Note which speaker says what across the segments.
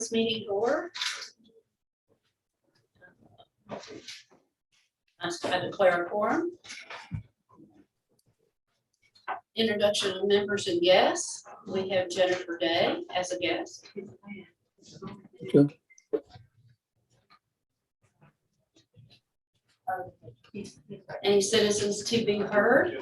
Speaker 1: This meeting to order. I declare a quorum. Introduction of members and guests. We have Jennifer Day as a guest.
Speaker 2: Okay.
Speaker 1: Any citizens to be heard?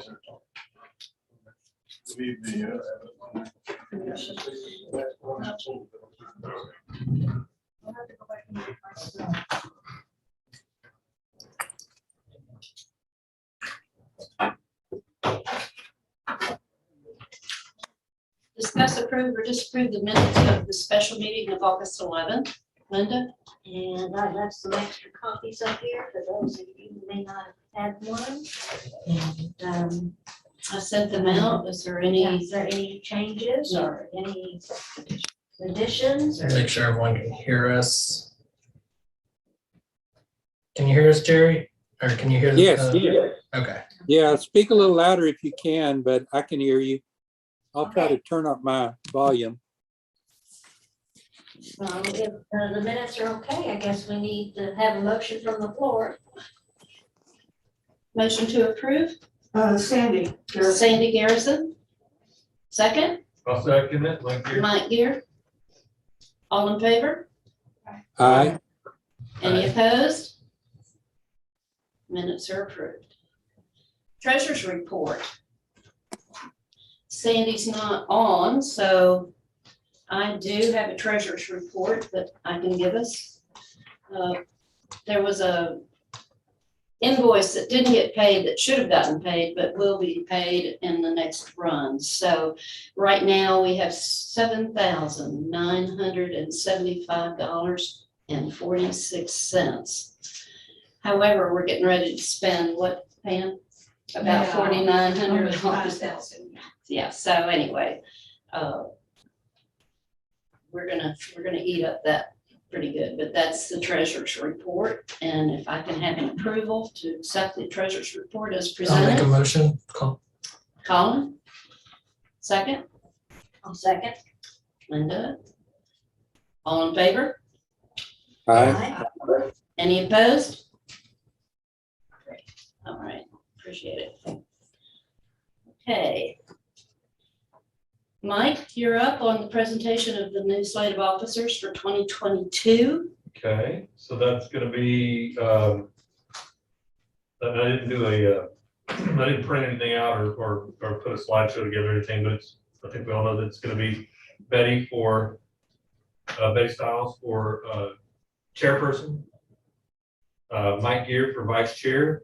Speaker 1: Discuss, approve, or disapprove the minutes of the special meeting of August 11th. Linda?
Speaker 3: And I left some extra copies up here for those of you who may not have had one. And,
Speaker 1: I sent them out. Is there any?
Speaker 3: is there any changes or any additions or?
Speaker 4: Make sure everyone can hear us. Can you hear us, Jerry? Or can you hear?
Speaker 2: Yes,
Speaker 4: Okay.
Speaker 2: yeah, speak a little louder if you can, but I can hear you. I'll try to turn up my volume.
Speaker 3: Well, if the minutes are okay, I guess we need to have a motion from the floor.
Speaker 1: Motion to approve?
Speaker 5: Sandy.
Speaker 1: Sandy Garrison. Second,
Speaker 6: I'll second it, like you.
Speaker 1: Mike Gear. All in favor?
Speaker 2: Aye.
Speaker 1: Any opposed? Minutes are approved. Treasurer's report. Sandy's not on, so I do have a treasurer's report that I can give us. There was a invoice that didn't get paid that should have gotten paid, but will be paid in the next run. So right now we have $7,975.46. However, we're getting ready to spend what, Pam? About $4,900. Yeah, so anyway, we're gonna eat up that pretty good, but that's the treasurer's report. And if I can have an approval to accept the treasurer's report as
Speaker 4: I'll make a
Speaker 1: presented.
Speaker 4: motion.
Speaker 1: Colin? Second,
Speaker 3: I'll second.
Speaker 1: Linda? All in favor?
Speaker 2: Aye.
Speaker 1: Any opposed? Great. All right, appreciate it. Okay. Mike, you're up on the presentation of the new slate of officers for 2022.
Speaker 6: Okay, so that's gonna be, I didn't do I didn't print anything out or put a slideshow together or anything, but it's, I think we all know that it's gonna be Betty for, Betty Stiles for, chairperson. Mike Gear for vice chair.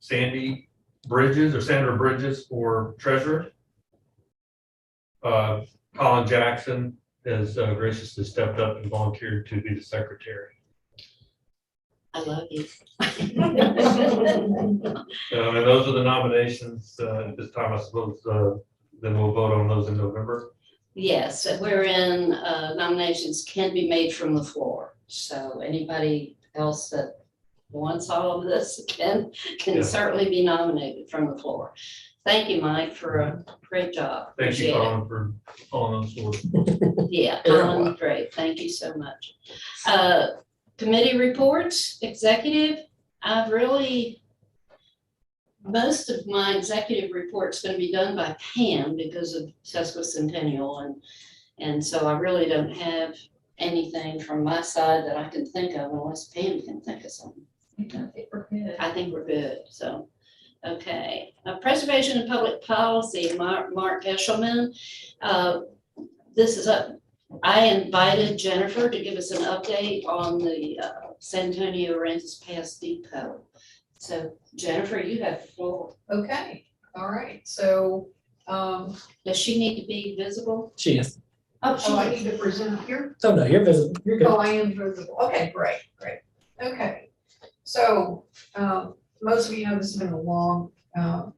Speaker 6: Sandy Bridges or Sandra Bridges for treasurer. Colin Jackson has graciously stepped up and volunteered to be the secretary.
Speaker 1: I love you.
Speaker 6: And those are the nominations at this time, I suppose, then we'll vote on those in November.
Speaker 1: Yes, we're in, nominations can be made from the floor. So anybody else that wants all of this can
Speaker 6: Yeah.
Speaker 1: certainly be nominated from the floor. Thank you, Mike, for a great job.
Speaker 6: Thank you,
Speaker 1: Appreciate it.
Speaker 6: Colin, for following those forward.
Speaker 1: Yeah,
Speaker 4: You're
Speaker 1: Colin, great. Thank you so much. Committee reports, executive, most of my executive report's gonna be done by Pam because of sesquicentennial and so I really don't have anything from my side that I can think of unless Pam can think of something.
Speaker 5: I think we're good.
Speaker 1: I think we're good, so, okay. Preservation and Public Policy, Mark Eshelman. This is I invited Jennifer to give us an update on the San Antonio Aransas Pass Depot. So Jennifer, you have the floor.
Speaker 5: Okay, all right, so,
Speaker 1: Does she need to be visible?
Speaker 4: She is.
Speaker 1: Oh,
Speaker 5: I
Speaker 1: she
Speaker 5: need to present here.
Speaker 4: Oh, no, you're visible. You're good.
Speaker 5: Oh, I am visible. Okay, great. Okay, so, most of you know this has been a long,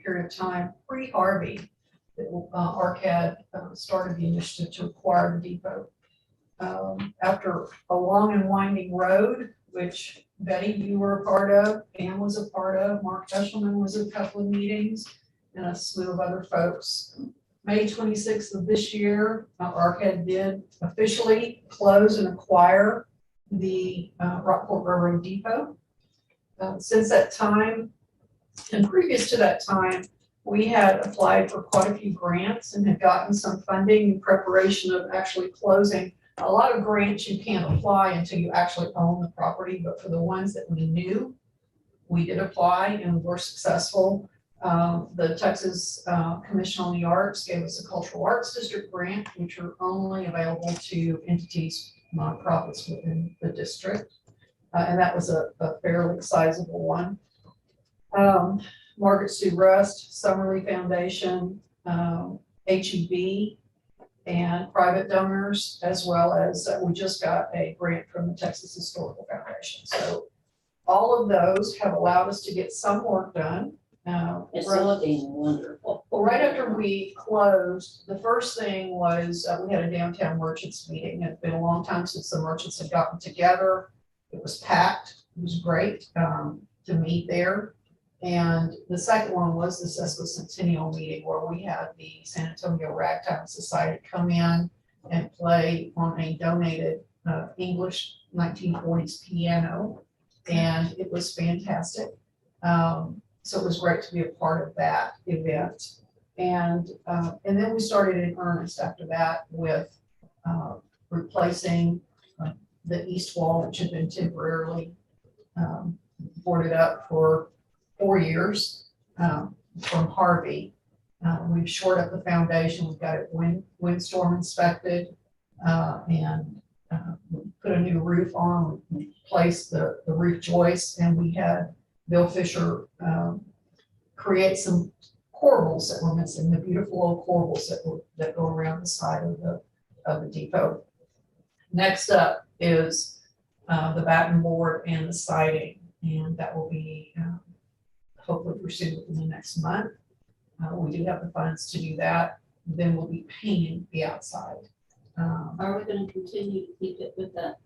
Speaker 5: period of time, pre-Harvey, that ARCAD started the initiative to acquire the depot. After a long and winding road, which Betty, you were a part of, Pam was a part of, Mark Eshelman was a couple of meetings, and a slew of other folks. May 26th of this year, Arcad did officially close and acquire the Rockport Railroad Depot. Since that time, and previous to that time, we had applied for quite a few grants and had gotten some funding in preparation of actually closing. A lot of grants you can't apply until you actually own the property, but for the ones that we knew, we did apply and were successful. The Texas Commission on the Arts gave us a Cultural Arts District grant, which are only available to entities, nonprofits within the district. And that was a fairly sizable one. Margaret Sue Rust, Summerly Foundation, HEB, and private donors, as well as we just got a grant from the Texas Historical Foundation. So all of those have allowed us to get some work done.
Speaker 1: It's
Speaker 5: Right-
Speaker 1: looking wonderful.
Speaker 5: well, right after we closed, the first thing was we had a downtown merchants meeting. It's been a long time since the merchants had gotten together. It was packed. It was great to meet there. And the second one was the sesquicentennial meeting where we had the San Antonio Ragtime Society come in and play on a donated English 1940s piano. And it was fantastic. So it was great to be a part of that event. And then we started in earnest after that with replacing the east wall, which had been temporarily boarded up for 4 years from Harvey. We've shored up the foundation. We've got it windstorm inspected and put a new roof on, we placed the roof joists, and we had Bill Fisher create some corbels that were missing, the beautiful old corbels that go around the side of the depot. Next up is the batten board and the siding, and that will be hopefully pursued within the next month. We do have the funds to do that. Then we'll be painting the outside.
Speaker 1: Are we gonna continue to keep it with that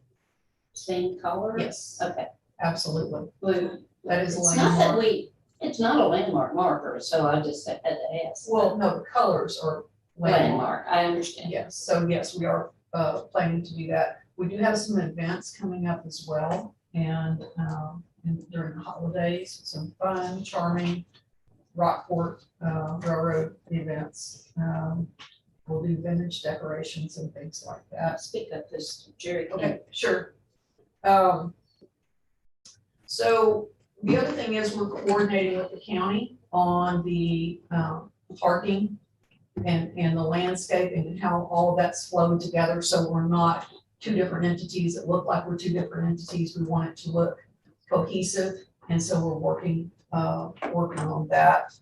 Speaker 1: same color?
Speaker 5: Yes,
Speaker 1: Okay.
Speaker 5: absolutely.
Speaker 1: Well,
Speaker 5: That is a
Speaker 1: it's not that
Speaker 5: landmark.
Speaker 1: it's not a landmark marker, so I just had to ask.
Speaker 5: Well, no, the colors are landmark.
Speaker 1: Landmark, I understand.
Speaker 5: Yes, so yes, we are planning to do that. We do have some events coming up as well, and during the holidays, some fun, charming Rockport Railroad events. We'll do vintage decorations and things like that.
Speaker 1: Speak up, this Jerry.
Speaker 5: Okay, sure. So the other thing is we're coordinating with the county on the parking and the landscaping and how all of that's flowed together. So we're not two different entities that look like we're two different entities. We want it to look cohesive. And so we're working on that.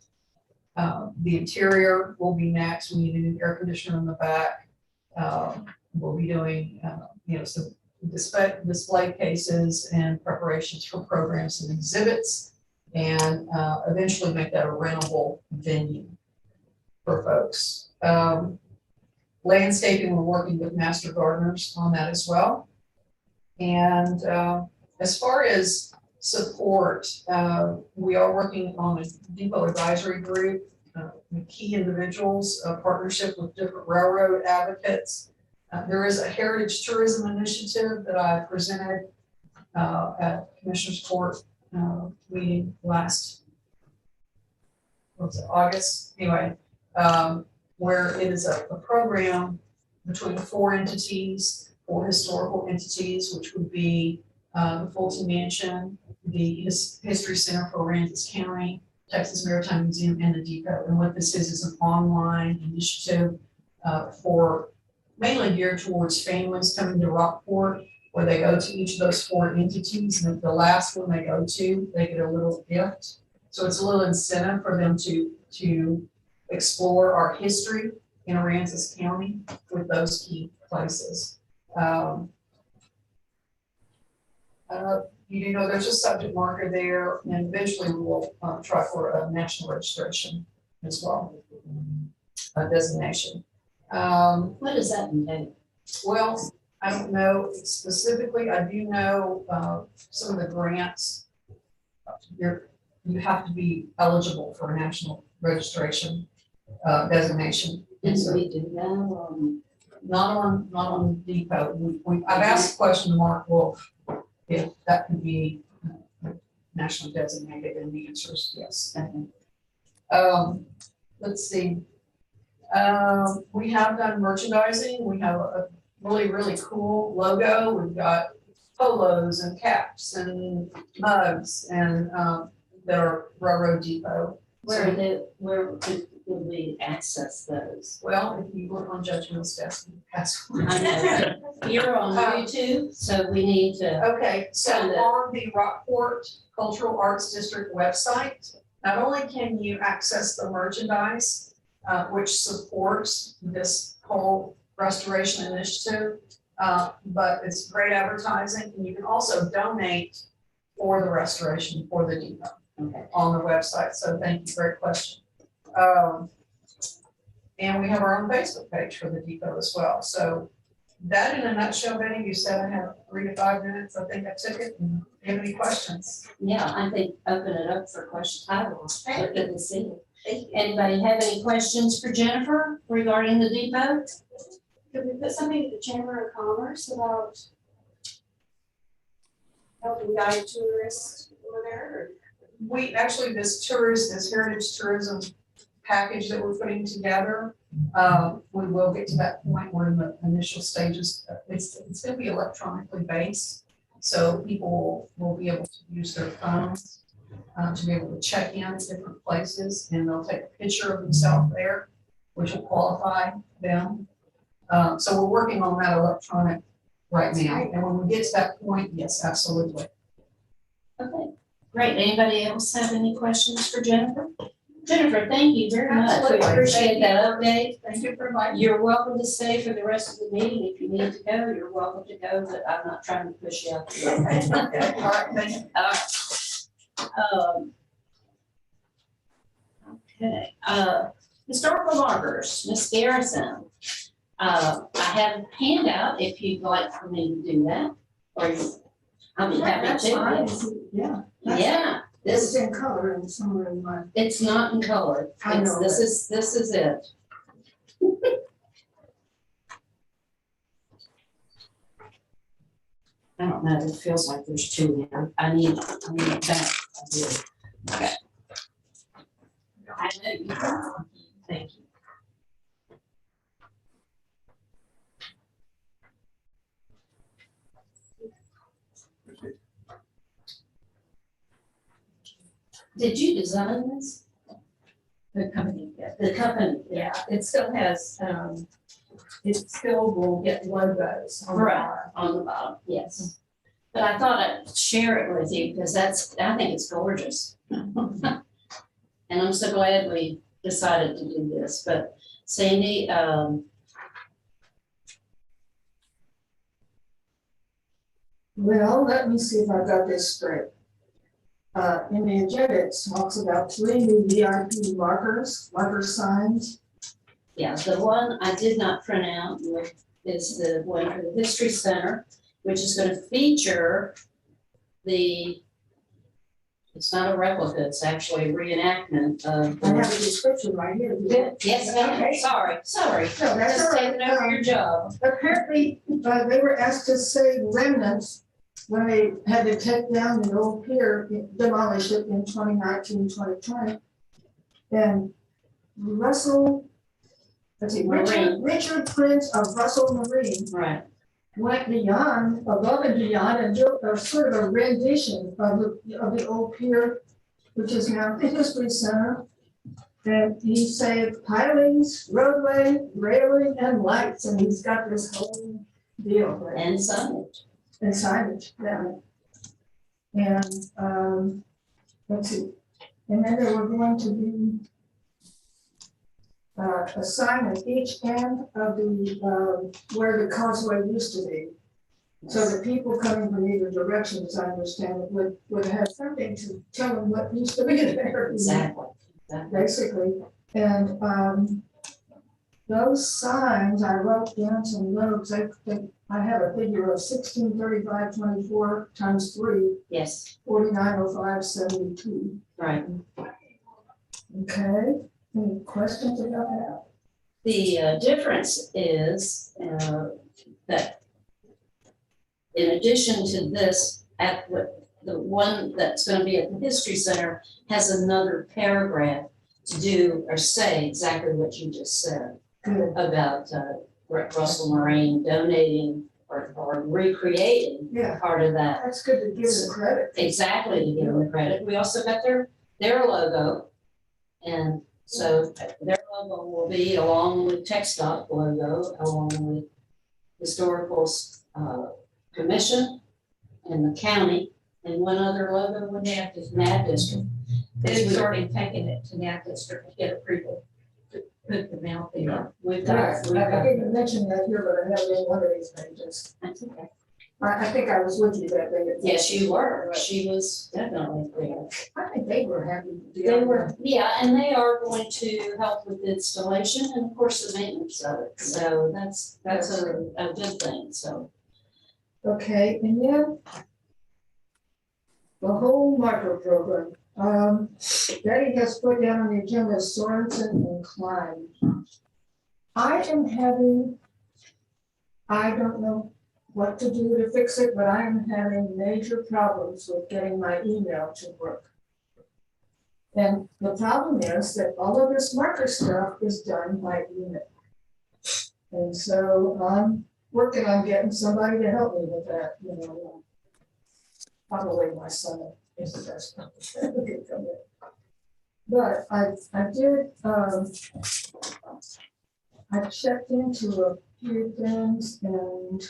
Speaker 5: The interior will be next. We need a new air conditioner in the back. We'll be doing, some display cases and preparations for programs and exhibits, and eventually make that a rentable venue for folks. Landscaping, we're working with master gardeners on that as well. And as far as support, we are working on a depot advisory group, with key individuals, a partnership with different railroad advocates. There is a heritage tourism initiative that I presented at Commissioners Court meeting last, August? Anyway, where it is a program between 4 entities, 4 historical entities, which would be the Fulton Mansion, the History Center for Aransas County, Texas Maritime Museum, and the depot. And what this is an online initiative for mainly geared towards families coming to Rockport, where they go to each of those 4 entities, and if the last one they go to, they get a little gift. So it's a little incentive for them to explore our history in Aransas County with those key places. You do know there's a subject marker there, and eventually we will try for a national registration as well, a designation.
Speaker 1: What does that mean?
Speaker 5: Well, I don't know specifically. I do know some of the grants. You have to be eligible for a national registration designation
Speaker 1: And so we do that,
Speaker 5: Not on the depot. I've asked the question to Mark Wolf if that could be nationally designated, and the answer is yes. Let's see. We have done merchandising. We have a really, really cool logo. We've got polos and caps and mugs and that are Railroad Depot.
Speaker 1: where would we access those?
Speaker 5: Well, if you look on Judge Mill's desk, that's one.
Speaker 1: I know. You're on YouTube, so we need to,
Speaker 5: Okay, so on the Rockport Cultural Arts District website, not only can you access the merchandise, which supports this whole restoration initiative, but it's great advertising, and you can also donate for the restoration for the depot on the website. So thank you, great question. And we have our own Facebook page for the depot as well. So that in a nutshell, Betty, you said I have 3 to 5 minutes. I think I took it. Do you have any questions?
Speaker 1: yeah, I think open it up for questions. I will, good to see you. Anybody have any questions for Jennifer regarding the depot?
Speaker 7: Could we put something to the Chamber of Commerce about helping guide tourists over there?
Speaker 5: We actually, this heritage tourism package that we're putting together, we will get to that point. We're in the initial stages. It's gonna be electronically based. So people will be able to use their phones to be able to check in at different places, and they'll take a picture of themselves there, which will qualify them. So we're working on that electronic right now. And when we get to that point, yes, absolutely.
Speaker 1: Okay, great. Anybody else have any questions for Jennifer? Jennifer, thank you very much. We
Speaker 5: Absolutely.
Speaker 1: appreciate that update.
Speaker 5: Thank you for inviting me.
Speaker 1: You're welcome to stay for the rest of the meeting. If you need to go, you're welcome to go, but I'm not trying to push you out.
Speaker 5: Okay, okay. All right, thank you.
Speaker 1: Okay, historical markers, Ms. Garrison. I have a handout if you'd like for me to do that, or I'll be happy
Speaker 3: That's fine.
Speaker 1: to.
Speaker 3: Yeah.
Speaker 1: Yeah,
Speaker 3: It's
Speaker 1: this,
Speaker 3: in color and somewhere in my.
Speaker 1: it's not in color.
Speaker 3: I know
Speaker 1: This is it. I don't know, it feels like there's two there. I need it back. I do. Okay. I know you can. Thank you. Did you design this?
Speaker 8: The company, yeah.
Speaker 1: The company?
Speaker 8: Yeah, it still has, it still will get logos on the
Speaker 1: Right.
Speaker 8: bar.
Speaker 1: On the bottom, yes. But I thought I'd share it with you because I think it's gorgeous. And I'm so glad we decided to do this, but Sandy,
Speaker 3: Well, let me see if I got this straight. In the agenda, it talks about 3 new VIP marker signs.
Speaker 1: yeah, the one I did not print out is the one for the History Center, which is going to feature it's not a replica, it's actually a reenactment of.
Speaker 3: I have a description right here.
Speaker 1: Yes, ma'am.
Speaker 3: Okay.
Speaker 1: Sorry.
Speaker 3: No, that's
Speaker 1: Just
Speaker 3: all right.
Speaker 1: taking over your job.
Speaker 3: Apparently, they were asked to save remnants when they had to take down the old pier, demolish it in 2019, 2020. And Russell, let's see,
Speaker 1: Marine.
Speaker 3: Richard Prince of Russell Marine
Speaker 1: Right.
Speaker 3: went above and beyond, and built a sort of a rendition of the old pier, which is now the History Center. And he saved pilings, roadway, railing, and lights, and he's got this whole deal there.
Speaker 1: And signage.
Speaker 3: And signage, yeah. And, let's see, and then there were going to be a sign at each end of the, where the causeway used to be. So the people coming from either direction, as I understand it, would have something to tell them what used to be there.
Speaker 1: Exactly.
Speaker 3: Basically, and, those signs, I wrote down some notes. I have a figure of 1635.24 times 3,
Speaker 1: Yes,
Speaker 3: 4905.72.
Speaker 1: right.
Speaker 3: Okay, any questions about that?
Speaker 1: The difference is that in addition to this, at the one that's gonna be at the History Center has another paragraph to do or say exactly what you just said
Speaker 3: Good.
Speaker 1: about Russell Marine donating or recreating
Speaker 3: Yeah,
Speaker 1: part of that.
Speaker 3: that's good to give the credit.
Speaker 1: Exactly, to give them the credit. We also got their logo. And so their logo will be along with TechStop logo, along with Historical Commission and the county, and one other logo would have to Mad District.
Speaker 8: They've already taken it to NAP district to get approval to put them out there.
Speaker 1: We've
Speaker 3: Yeah,
Speaker 1: got,
Speaker 3: I didn't mention that here, but I have it in one of these pages.
Speaker 1: that's okay.
Speaker 3: I think I was with you that day.
Speaker 1: Yes, you were. She was definitely there.
Speaker 3: I think they were happy to be.
Speaker 1: They were, yeah, and they are going to help with the installation and of course the maintenance of it. So that's a good thing, so.
Speaker 3: Okay, and then the whole micro program, Betty has put down on the agenda Sorensen and Klein. I don't know what to do to fix it, but I am having major problems with getting my email to work. And the problem is that all of this marker stuff is done by email. And so I'm working on getting somebody to help me with that, you know. Probably my son is the best. But I did, I checked into a few things and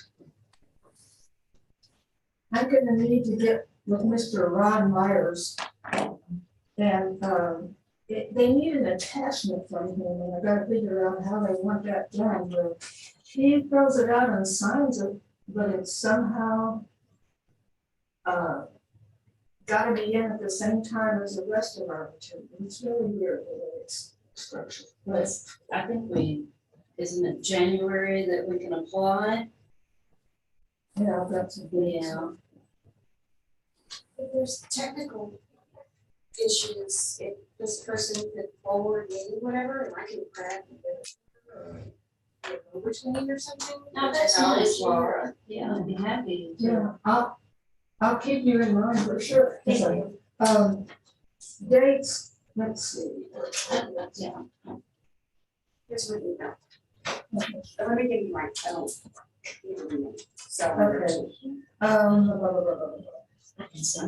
Speaker 3: I'm gonna need to get with Mr. Ron Myers. And they need an attachment from him and I gotta figure out how they want that done, but he fills it out and signs it, but it's somehow gotta be in at the same time as the rest of our material. It's really weird the way it's structured. But
Speaker 1: I think isn't it January that we can apply?
Speaker 3: yeah, that's a big.
Speaker 1: Yeah.
Speaker 7: If there's technical issues, if this person could forward me whatever, and I can grab it over to me or something.
Speaker 1: No, that's nice, Laura. Yeah, I'd be happy to.
Speaker 3: Yeah, I'll keep you in mind for sure.
Speaker 7: Thank you.
Speaker 3: Dates, let's see.
Speaker 1: Yeah.
Speaker 7: Here's my email. Let me give you my phone. So.
Speaker 3: Okay. Blah, blah, blah, blah, blah.
Speaker 1: So,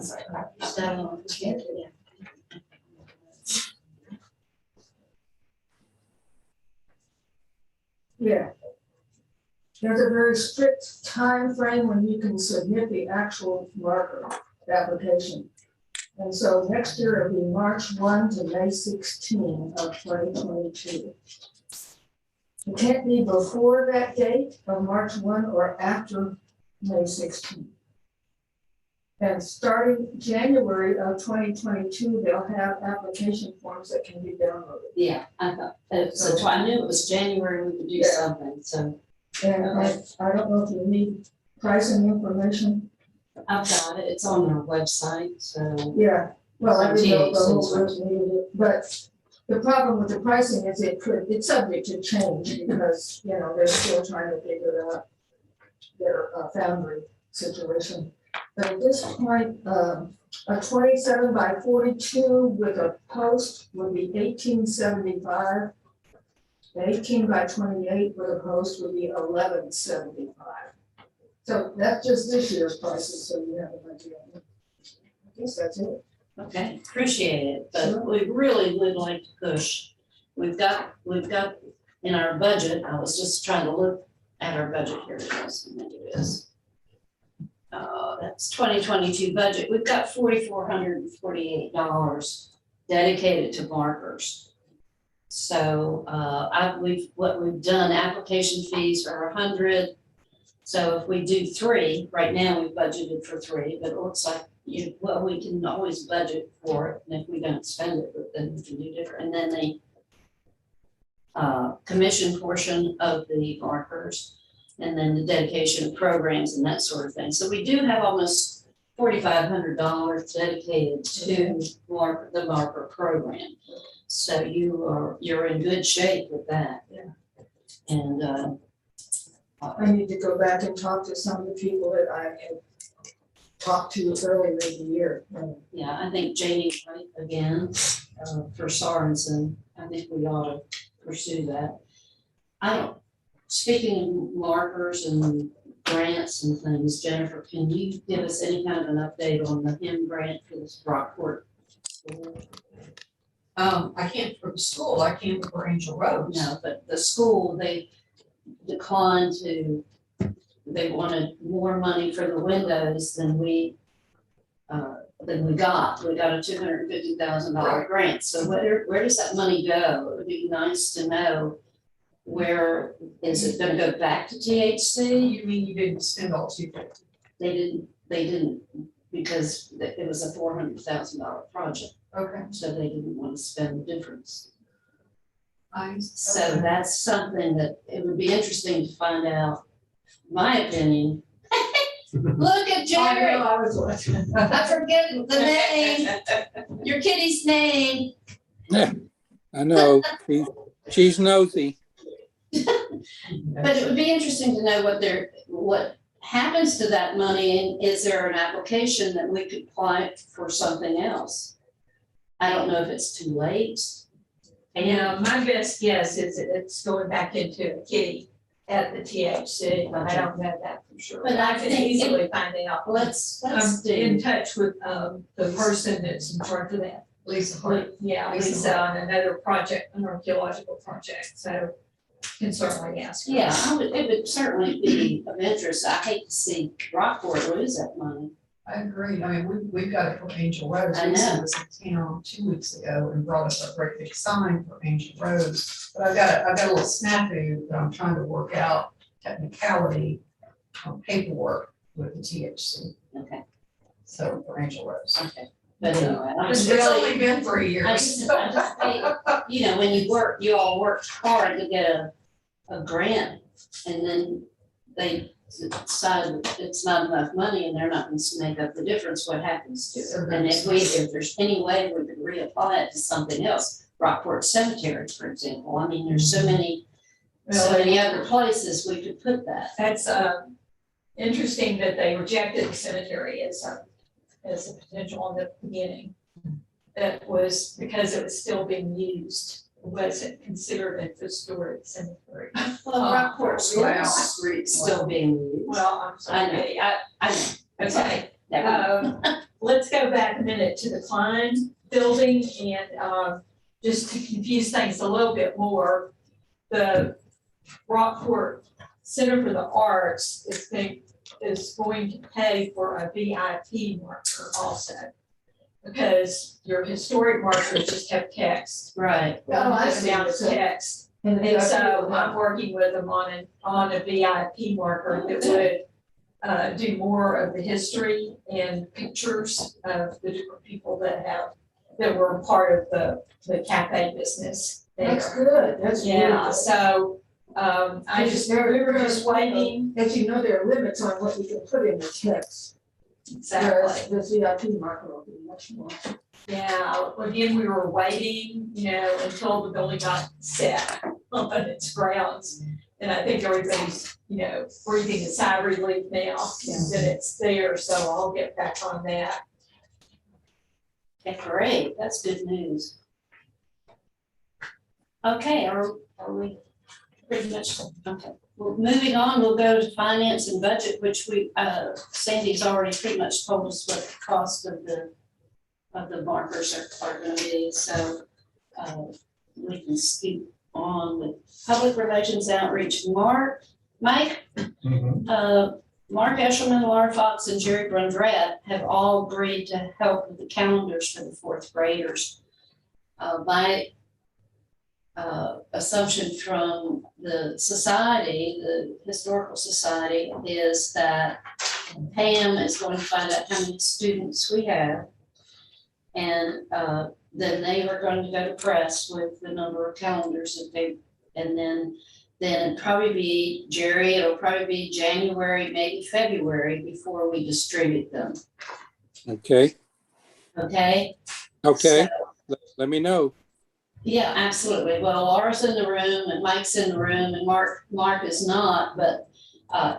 Speaker 3: Yeah. There's a very strict time frame when you can submit the actual marker application. And so next year it'll be March 1 to May 16 of 2022. It can't be before that date of March 1 or after May 16. And starting January of 2022, they'll have application forms that can be downloaded.
Speaker 1: yeah, I thought, so I knew it was January, we could do
Speaker 3: Yeah.
Speaker 1: something, so
Speaker 3: And I don't know if you need pricing information.
Speaker 1: I've got it, it's on our website, so.
Speaker 3: Yeah, well, I didn't know if the whole
Speaker 1: Some
Speaker 3: group needed it, but the problem with the pricing is it's subject to change because, you know, they're still trying to figure out their foundry situation. But at this point, a 27 by 42 with a post would be $18.75. An 18 by 28 with a post would be $11.75. So that's just this year's prices, so you have an idea. I guess that's it.
Speaker 1: Okay, appreciate it, but we really would like to push. We've got in our budget, I was just trying to look at our budget here, it is, I think it is. That's 2022 budget, we've got $4,448 dedicated to markers. So, what we've done, application fees are 100. So if we do 3, right now we've budgeted for 3, but it looks like we can always budget for it, and if we don't spend it, then we can do different. And then the commission portion of the markers, and then the dedication of programs and that sort of thing. So we do have almost $4,500 dedicated to the marker program. So you're in good shape with that. And,
Speaker 3: I need to go back and talk to some of the people that I had talked to earlier in the year.
Speaker 1: yeah, I think Jamie White again, for Sorensen, I think we ought to pursue that. I don't, speaking of markers and grants and things, Jennifer, can you give us any kind of an update on the HIM grant for this Rockport?
Speaker 5: I can't for the school, I can for Angel Rose.
Speaker 1: No, but the school, they declined to, they wanted more money for the windows than we got. We got a $250,000 grant. So where does that money go? It would be nice to know, where is it gonna go back to THC?
Speaker 5: You mean you didn't spend all $250,000?
Speaker 1: They didn't, because it was a $400,000 project,
Speaker 5: Okay.
Speaker 1: so they didn't want to spend the difference. So
Speaker 5: Okay.
Speaker 1: that's something that it would be interesting to find out, my opinion. Look at
Speaker 3: I
Speaker 1: Jerry,
Speaker 3: know, I was watching.
Speaker 1: I forget the name, your kitty's name.
Speaker 2: I know, she's nosy.
Speaker 1: But it would be interesting to know what happens to that money, and is there an application that we could apply for something else? I don't know if it's too late.
Speaker 8: And my best guess is it's going back into a kitty at the THC, but I don't know that for sure.
Speaker 1: But I
Speaker 8: I can
Speaker 1: think
Speaker 8: easily find out.
Speaker 1: Let's
Speaker 8: I'm
Speaker 1: do.
Speaker 8: in touch with, the person that's in charge of that.
Speaker 5: Lisa Hart.
Speaker 8: Yeah, Lisa, on another project, an archaeological project, so can certainly ask her.
Speaker 1: Yeah, it would certainly be of interest. I hate to see Rockport lose that money.
Speaker 5: I agree. I mean, we've got it for Angel Rose.
Speaker 1: I know.
Speaker 5: Lisa was in town 2 weeks ago and brought us a great big sign for Angel Rose. But I've got a little snafu that I'm trying to work out technicality on paperwork with the THC.
Speaker 1: Okay,
Speaker 5: So for Angel Rose.
Speaker 1: okay. But anyway, I'm
Speaker 5: It's
Speaker 1: really,
Speaker 5: only been 3 years.
Speaker 1: I just hate, you know, when you all worked hard to get a grant, and then they decide it's not enough money and they're not going to make up the difference, what happens to it? And if there's any way we could reapply it to something else, Rockport Cemetery, for example, I mean, there's so many other places we could put that.
Speaker 8: That's, interesting that they rejected the cemetery as a potential in the beginning. That was because it was still being used, it wasn't considered a historic cemetery.
Speaker 1: Well, Rockport
Speaker 5: wow.
Speaker 1: Street's still being used.
Speaker 8: Well, I'm sorry.
Speaker 1: I know.
Speaker 8: Okay,
Speaker 1: Never mind.
Speaker 8: let's go back a minute to the Klein building and, just to confuse things a little bit more, the Rockport Center for the Arts is going to pay for a VIP marker also. Because your historic markers just have text.
Speaker 1: Right.
Speaker 3: Oh, I
Speaker 8: Put
Speaker 3: see.
Speaker 8: down as
Speaker 3: So-
Speaker 8: text.
Speaker 3: And
Speaker 8: And so I'm working with them on a VIP marker that would do more of the history and pictures of the different people that were part of the cafe business
Speaker 3: That's
Speaker 8: there.
Speaker 3: good, that's really
Speaker 8: Yeah,
Speaker 3: good.
Speaker 8: so, we were just waiting.
Speaker 3: As you know, there are limits on what you can put in the text. Whereas
Speaker 8: Exactly.
Speaker 3: the VIP marker will be much more.
Speaker 8: Yeah, again, we were waiting, until the building got set on its grounds. And I think everybody's, breathing a sigh of relief now that it's there, so I'll get back on that.
Speaker 1: Okay, great, that's good news. Okay, are we pretty much, okay. Well, moving on, we'll go to finance and budget, which Sandy's already pretty much told us what the cost of the markers are gonna be, so we can skip on with public relations outreach. Mike, Mark Eshelman, Laura Fox, and Jerry Brundrett have all agreed to help with the calendars for the fourth graders. My assumption from the society, the historical society, is that Pam is going to find out how many students we have. And then they are going to go to press with the number of calendars that and then it'll probably be, Jerry, it'll probably be January, maybe February before we distribute them,
Speaker 2: Okay,
Speaker 1: okay?
Speaker 2: okay,
Speaker 1: So,
Speaker 2: let me know.
Speaker 1: Yeah, absolutely. Well, Laura's in the room and Mike's in the room and Mark is not, but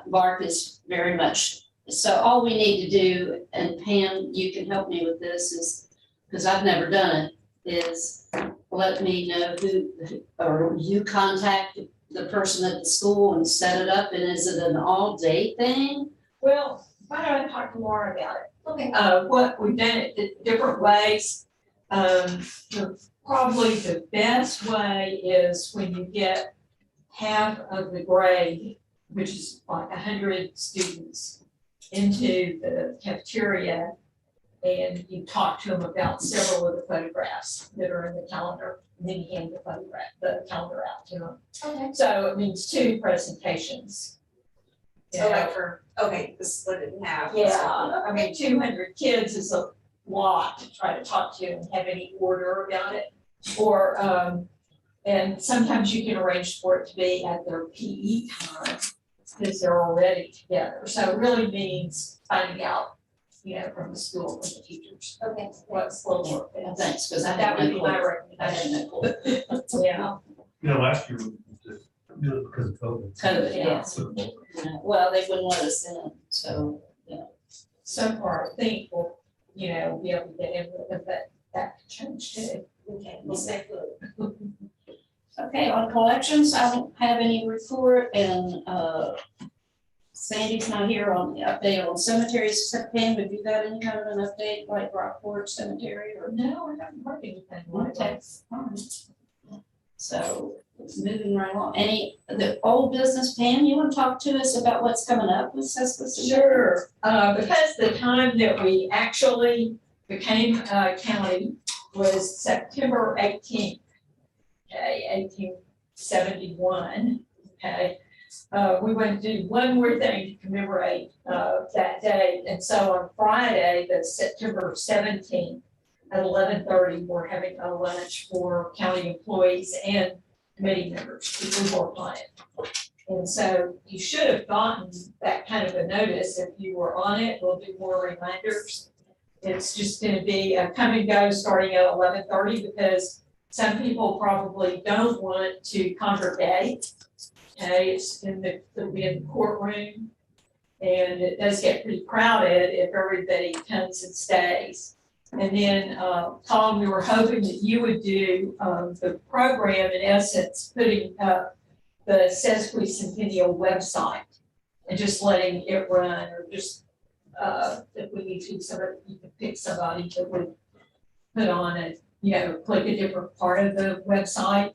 Speaker 1: Mark is very much. So all we need to do, and Pam, you can help me with this, is, because I've never done it, is let me know who, or you contact the person at the school and set it up, and is it an all-day thing?
Speaker 8: Well, why don't I talk to Laura about it?
Speaker 7: Okay.
Speaker 8: What we've done it different ways. Probably the best way is when you get half of the grade, which is like 100 students, into the cafeteria, and you talk to them about several of the photographs that are in the calendar, and then you hand the calendar out to them.
Speaker 7: Okay.
Speaker 8: So it means 2 presentations. You
Speaker 7: So
Speaker 8: know,
Speaker 7: like okay, the split it in half.
Speaker 8: yeah, I mean, 200 kids is a lot to try to talk to and have any order about it. Or, and sometimes you can arrange for it to be at their PE time, because they're already together. So it really means finding out, from the school, from the teachers,
Speaker 7: Okay.
Speaker 8: what's the work.
Speaker 1: Thanks, because I
Speaker 8: That would be my
Speaker 1: I
Speaker 8: recommendation.
Speaker 1: had no clue.
Speaker 8: Yeah,
Speaker 6: Last year, we just did it because of COVID.
Speaker 1: COVID, yes.
Speaker 6: Football.
Speaker 1: Well, they wouldn't let us in, so,
Speaker 8: so far, I think we'll, be able to get in with it, but that could change too.
Speaker 7: Okay, we'll stay put.
Speaker 1: okay, on collections, I don't have any report, and, Sandy's not here on the update on cemeteries. Pam, have you got any kind of an update, like Rockport Cemetery or?
Speaker 8: No, I haven't heard anything like that.
Speaker 1: Okay, all right. So, it's moving right along. The old business, Pam, you want to talk to us about what's coming up with Susquehanna?
Speaker 8: Sure, because the time that we actually became a county was September 18th, okay, 1871, okay. We want to do one more thing to commemorate that day, and so on Friday, that's September 17th, at 11:30, we're having a lunch for county employees and committee members, because we worked on it. And so you should have gotten that kind of a notice if you were on it. We'll do more reminders. It's just gonna be a come and go starting at 11:30, because some people probably don't want to congregate. Okay, it'll be in the courtroom, and it does get pretty crowded if everybody comes and stays. And then, Tom, we were hoping that you would do, the program, in essence, putting up the Sesquicentennial website and just letting it run, or just, if we need to, somebody, you can pick somebody that would put on it, click a different part of the website.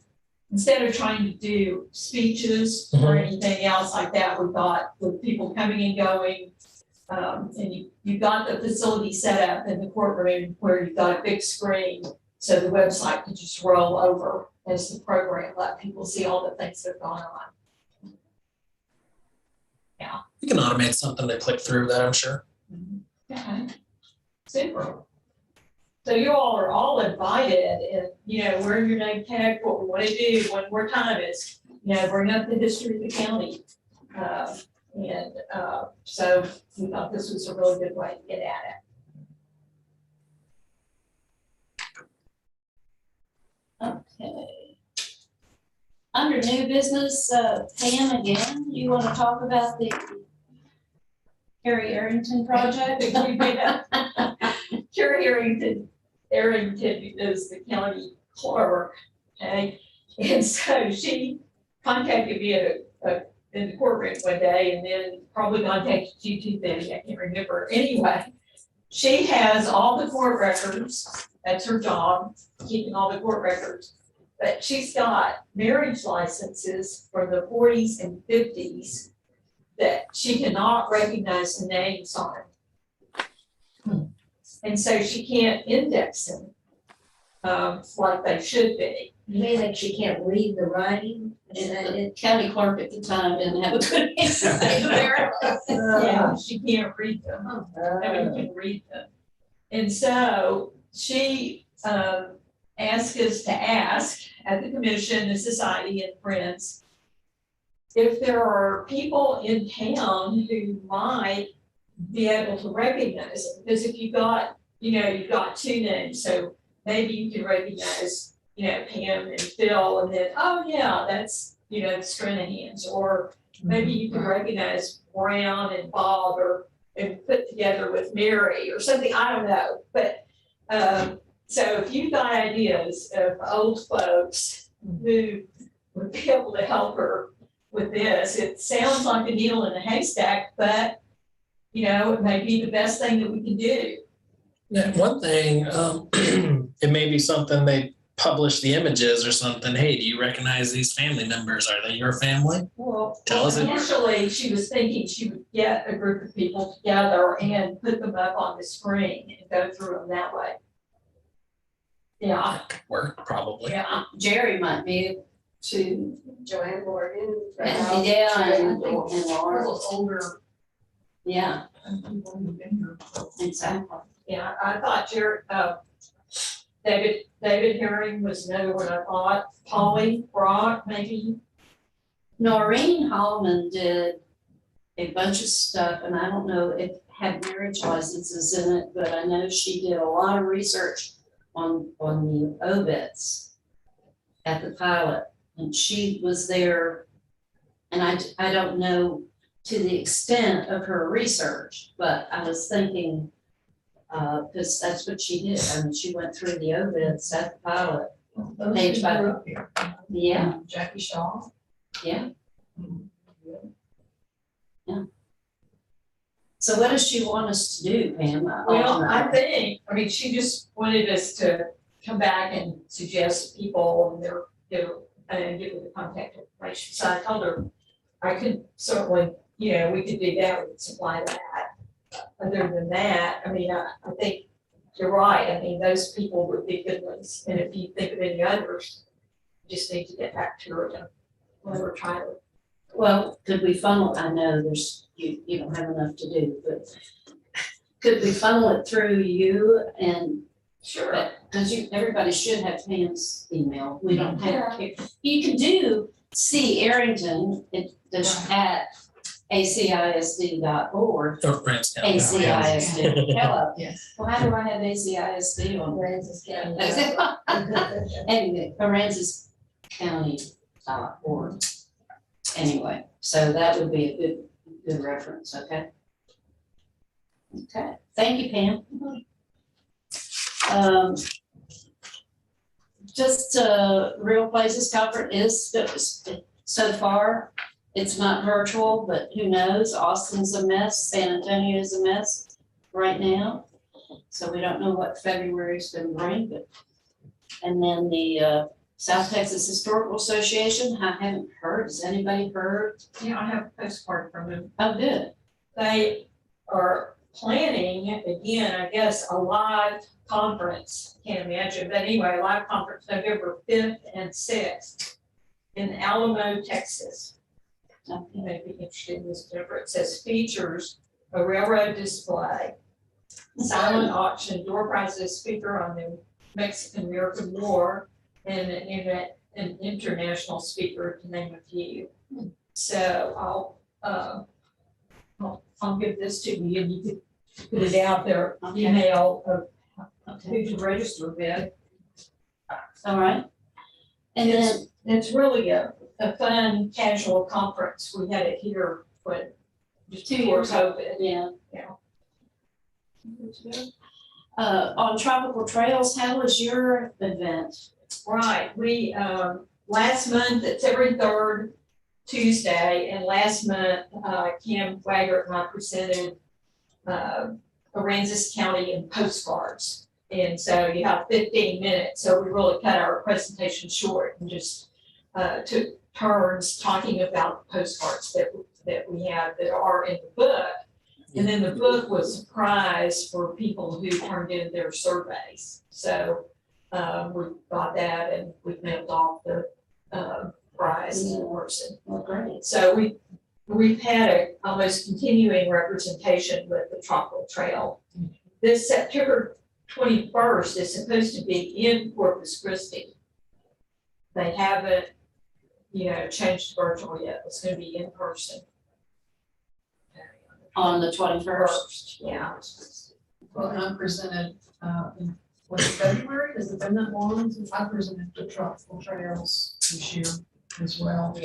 Speaker 8: Instead of trying to do speeches or anything else like that, we thought with people coming and going, and you got the facility set up in the courtroom where you've got a big screen, so the website could just roll over as the program, let people see all the things that are going on.
Speaker 4: We can automate something to click through that, I'm sure.
Speaker 8: Okay, super. So you all are all invited, and, we're your name tag. What we want to do one more time is, bring up the history of the county. So we thought this was a really good way to get at it.
Speaker 1: Okay. Under new business, Pam, again, you want to talk about the Harry Arrington project?
Speaker 8: Carrie Arrington is the county clerk, okay? And so she contacted me in the courtroom one day, and then probably contacted you too, Betty, I can't remember. Anyway, she has all the court records, that's her job, keeping all the court records. But she's got marriage licenses from the 40s and 50s that she cannot recognize the names on. And so she can't index them like they should be.
Speaker 9: You mean like she can't read the writing?
Speaker 1: And the county clerk at the time didn't have a good answer.
Speaker 8: Yeah, she can't read them. Nobody can read them. And so she asked us to ask at the commission, the society and friends, if there are people in town who might be able to recognize it. Because if you got, you've got 2 names, so maybe you can recognize you know, Pam and Phil, and then, oh yeah, that's, you know, the Stranahans, or maybe you can recognize Brown and Bob, or, and put together with Mary or something, I don't know, but, so if you've got ideas of old folks who would be able to help her with this, it sounds like a needle in a haystack, but, you know, it may be the best thing that we can do.
Speaker 4: Yeah, one thing, it may be something they publish the images or something. Hey, do you recognize these family members? Are they your family?
Speaker 8: Well,
Speaker 4: Tell us it.
Speaker 8: initially, she was thinking she would get a group of people together and put them up on the screen and go through them that way. Yeah,
Speaker 4: That could work, probably.
Speaker 8: yeah,
Speaker 1: Jerry might be able to,
Speaker 7: Joanne Morgan.
Speaker 1: and yeah, and
Speaker 5: A
Speaker 1: Laura,
Speaker 5: little older
Speaker 1: yeah,
Speaker 5: people who've been here.
Speaker 1: exactly.
Speaker 8: yeah, I thought Jared, David Herring was another one I thought, Polly Brock, maybe.
Speaker 1: Noreen Hallman did a bunch of stuff, and I don't know if it had marriage licenses in it, but I know she did a lot of research on the obits at the pilot, and she was there. And I don't know to the extent of her research, but I was thinking, because that's what she did. I mean, she went through the obits at the pilot.
Speaker 5: Those
Speaker 1: Page
Speaker 5: people
Speaker 1: by-
Speaker 5: are up here.
Speaker 1: Yeah,
Speaker 5: Jackie Shaw.
Speaker 1: yeah. So what does she want us to do, Pam?
Speaker 8: Well, I think, I mean, she just wanted us to come back and suggest people and and give her the contact information. So I told her I could certainly, you know, we could do that, we could supply that. Other than that, I mean, I think you're right. I mean, those people would be good ones. And if you think of any others, you just need to get back to her and let her try to.
Speaker 1: Well, could we funnel, I know you don't have enough to do, but could we funnel it through you and,
Speaker 8: Sure.
Speaker 1: because everybody should have Pam's email, we don't have to. You can do C Arrington at acisd.org,
Speaker 4: Or Grants County.
Speaker 1: ACISD, hello.
Speaker 5: Yes.
Speaker 1: Well, how do I have ACISD on?
Speaker 9: Francis County.
Speaker 1: Anyway, AransasCounty.org. Anyway, so that would be a good reference, okay? Okay, thank you, Pam. Just, Real Places Conference is, so far, it's not virtual, but who knows? Austin's a mess, San Antonio is a mess right now. So we don't know what February's gonna bring, but, and then the, South Texas Historical Association, I haven't heard, has anybody heard?
Speaker 8: Yeah, I have a postcard from them.
Speaker 1: Oh, good.
Speaker 8: They are planning, again, I guess, a live conference, can't imagine, but anyway, a live conference November 5th and 6th in Alamo, Texas. You may be interested in this, Jennifer. It says features a railroad display, silent auction, door prizes, speaker on the Mexican-American War, and an international speaker, to name a few. So I'll give this to you, and you could put it out there,
Speaker 1: Okay.
Speaker 8: email of
Speaker 1: Okay,
Speaker 8: who to register with.
Speaker 1: all right. And then,
Speaker 8: It's really a fun, casual conference. We had it here when just
Speaker 1: 2
Speaker 8: before
Speaker 1: years ago.
Speaker 8: COVID.
Speaker 1: Yeah.
Speaker 8: Yeah.
Speaker 1: On Tropical Trails, how was your event?
Speaker 8: Right, we, last month, it's every third Tuesday, and last month, Kim Waggart and I presented, Aransas County in postcards. And so you have 15 minutes, so we really cut our presentation short and just, took turns talking about the postcards that we have that are in the book. And then the book was a prize for people who turned in their surveys. So, we got that and we mailed off the prize to the person.
Speaker 1: Well, great.
Speaker 8: So we've had a almost continuing representation with the Tropical Trail. This September 21st is supposed to be in Corpus Christi. They haven't, changed to virtual yet. It's gonna be in person.
Speaker 1: On the 21st.
Speaker 8: Yeah.
Speaker 5: Well, and I presented, in was it February? Has it been that long since I presented the tropical trails this year as well?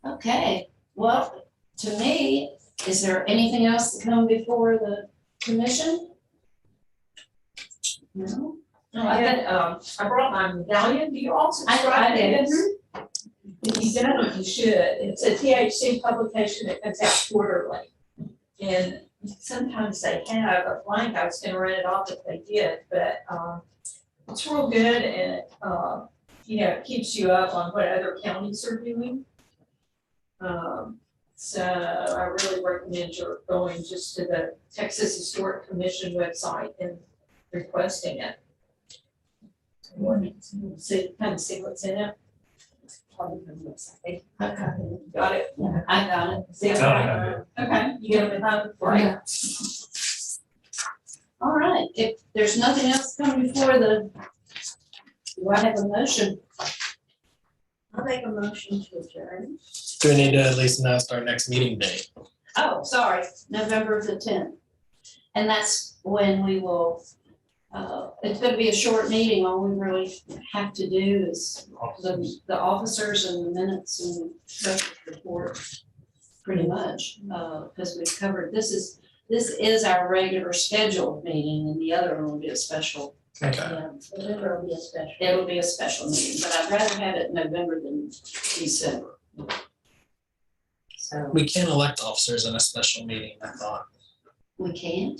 Speaker 1: Okay, well, to me, is there anything else to come before the commission? No?
Speaker 8: No, I brought my medallion. Do you all subscribe
Speaker 1: I
Speaker 8: to
Speaker 1: did.
Speaker 8: this? If you don't, you should. It's a THC publication that comes out quarterly. And sometimes they have a blank. I was gonna run it off if they did, but, it's real good and it, it keeps you up on what other counties are doing. So I really recommend you going just to the Texas Historic Commission website and requesting it. See, kind of see what's in it. Got it?
Speaker 1: I got it.
Speaker 8: See it?
Speaker 6: Got it.
Speaker 8: Okay, you get it with that? Right.
Speaker 1: All right, if there's nothing else coming before the, do I have a motion?
Speaker 9: I'll make a motion to adjourn.
Speaker 4: Do we need to at least announce our next meeting date?
Speaker 1: Oh, sorry, November the 10th. And that's when we will, it's gonna be a short meeting. All we really have to do is the officers and the minutes and treasurer's report, pretty much, because we've covered, this is our regular scheduled meeting, and the other one will be a special.
Speaker 4: Okay.
Speaker 1: Yeah,
Speaker 9: November will be a special.
Speaker 1: it'll be a special meeting, but I'd rather have it in November than December. So
Speaker 4: We can elect officers in a special meeting, I thought.
Speaker 1: we can't.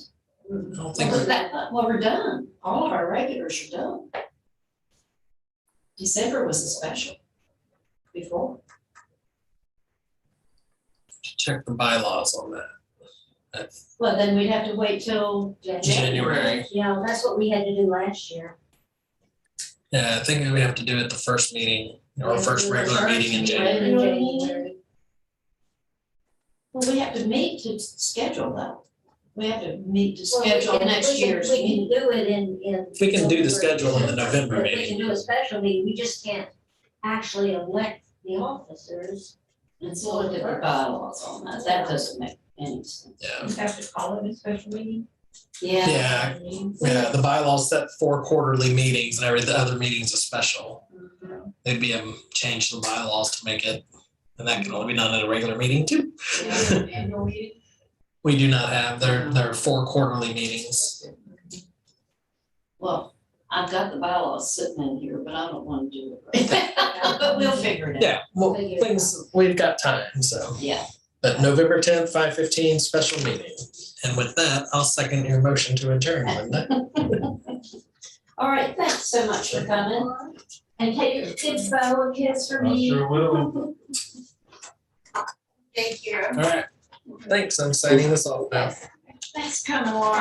Speaker 4: I don't think,
Speaker 1: Well, we're done. All of our regulars are done. December was a special before.
Speaker 4: check the bylaws on that.
Speaker 1: Well, then we'd have to wait till
Speaker 4: January.
Speaker 9: Yeah, that's what we had to do last year.
Speaker 4: Yeah, I think we have to do it the first meeting, or first regular
Speaker 1: First
Speaker 4: meeting in
Speaker 1: meeting.
Speaker 4: January.
Speaker 1: Well, we have to meet to schedule that. We have to meet to
Speaker 9: Well, we
Speaker 1: schedule
Speaker 9: can-
Speaker 1: next
Speaker 9: we can-
Speaker 1: year's
Speaker 9: We
Speaker 1: meeting.
Speaker 9: can do it in.
Speaker 4: We can do the
Speaker 9: November.
Speaker 4: schedule in the November
Speaker 9: We
Speaker 4: meeting.
Speaker 9: can do a special meeting, we just can't actually elect the officers.
Speaker 1: And so look at the bylaws on that. That doesn't make any sense.
Speaker 4: Yeah,
Speaker 8: You have to call it a special meeting.
Speaker 1: Yeah.
Speaker 4: yeah, the bylaws set 4 quarterly meetings and the other meeting's a special. They'd be change the bylaws to make it, and that can only be done at a regular meeting too.
Speaker 8: Annual meeting.
Speaker 4: We do not have, there are 4 quarterly meetings.
Speaker 1: Well, I've got the bylaws sitting in here, but I don't want to do it right now. But we'll figure it out.
Speaker 4: Yeah, well, things, we've got time, so.
Speaker 1: Yeah.
Speaker 4: But November 10th, 5:15, special meeting. And with that, I'll second your motion to adjourn, Linda.
Speaker 1: All right, thanks so much for coming. And take your kids' photo and kids for
Speaker 6: I
Speaker 1: me.
Speaker 6: sure will.
Speaker 5: Thank you.
Speaker 4: All right, thanks, I'm signing this off now.
Speaker 1: Thanks for coming, Laura.